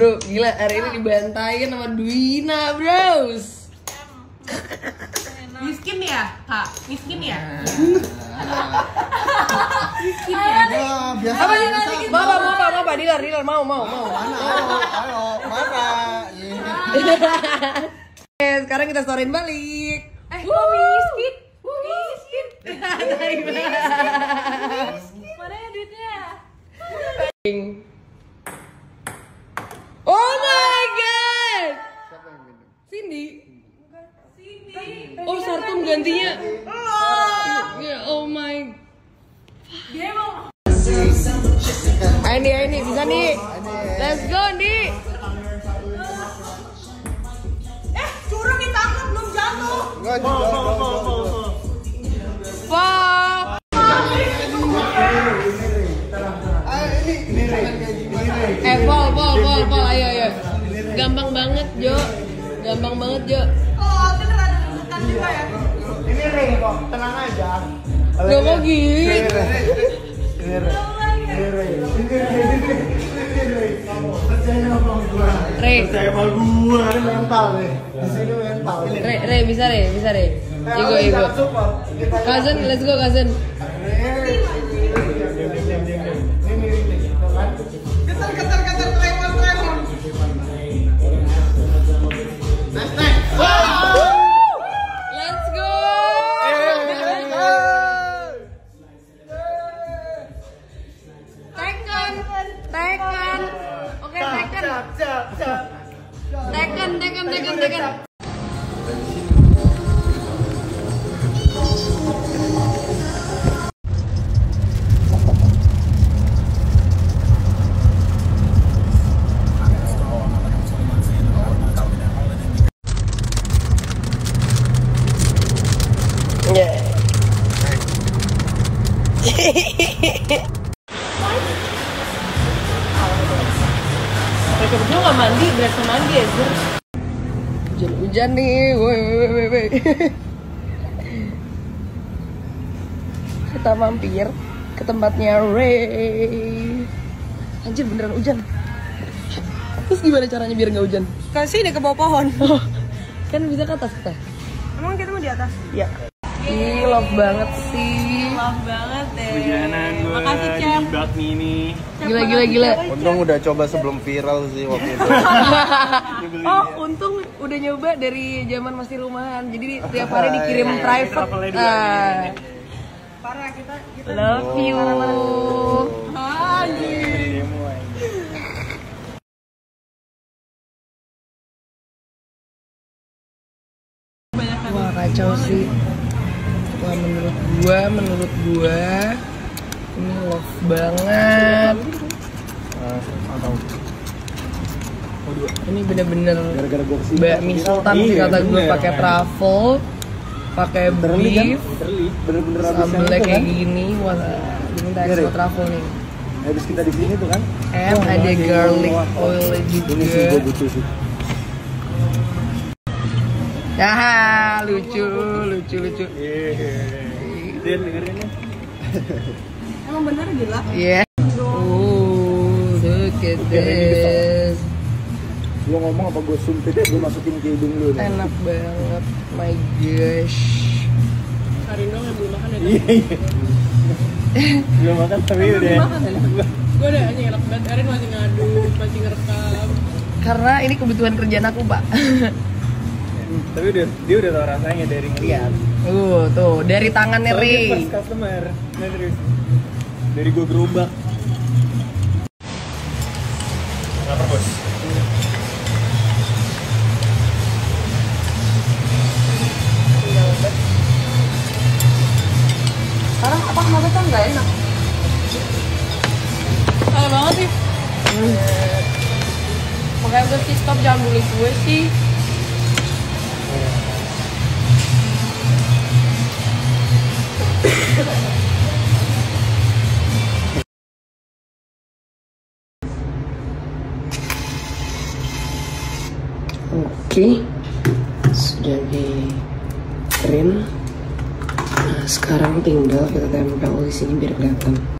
Bro, gila hari ini dibantain sama Duina, bros. Miskin ya, Kak? Miskin ya? Miskin ya? Biasa. Apa sih? Mau, dealer, mau. Ayo, mana? Sekarang kita storyin balik. Kok miskin? Miskin. Mana ya duitnya? Oh my god. Siapa yang minum? Cindy. Sini. Oh, Sartum gantinya. Ya, oh my. Dia emang Ayo nih, bisa nih. Let's go, Di. curang ditangkap belum jatuh. Enggak juga. Fuck. Pol, ayo. Gampang banget, Jo. Oh, bener ada dekat juga ya. Ini ring kok, tenang aja. Gak mau gitu. Re, Percaya sama gua. Ini mental nih. Di sini mental. Re, bisa Re. Ego. Cousin, let's go, cousin. Ketar tremor. Let's go. Tekan. Oke, tekan. Mereka berdua gak mandi, berasa mandi ya, Zer. Hujan nih, woi. Kita mampir ke tempatnya Ray. Anjir, beneran hujan. Terus gimana caranya biar gak hujan? Ke sini ke bawah pohon. Oh, kan bisa ke atas kita. Emang kita mau di atas? Ya. Ih, love banget sih. Love banget deh. Hujanan gue. Makasih, Cem. Di bakmi ini. Gila. Untung udah coba sebelum viral sih waktu itu. Oh, untung udah nyoba dari zaman masih rumahan. Jadi tiap hari dikirim private. Parah kita Love you. anjir. Wah, kacau sih. Wah, menurut gua ini love banget. Ini bener-bener bakmi sultan sih kata gue, pakai truffle, pakai beef, Bener-bener sambelnya kayak gini. Wah, diminta extra truffle nih. Habis kita di sini tuh kan. And ada garlic oil Ini sih gue juga. butuh sih. Nah, lucu. Dia dengerin ya. Emang bener gila. Yeah. Oh, look at this. Lu ngomong apa gue sumpit ya, gue masukin ke hidung lu nih. Enak banget, my gosh. Arindo yang belum makan ya. Iya. Belum makan tapi udah. Gue udah anjing enak banget. Erin masih ngadu, masih ngerekam. Karena ini kebutuhan kerjaan aku, Pak. Tapi dia udah tau rasanya dari ngeliat. Tuh, dari tangannya Soalnya Ray. pas customer. Nah terus dari gue gerobak. Kenapa bos? Sekarang apa kenapa kan nggak enak? Salah banget sih. Makanya gue sih stop, jangan bully gue sih. Oke, sudah di print. Nah, sekarang tinggal kita tempel di sini biar kelihatan.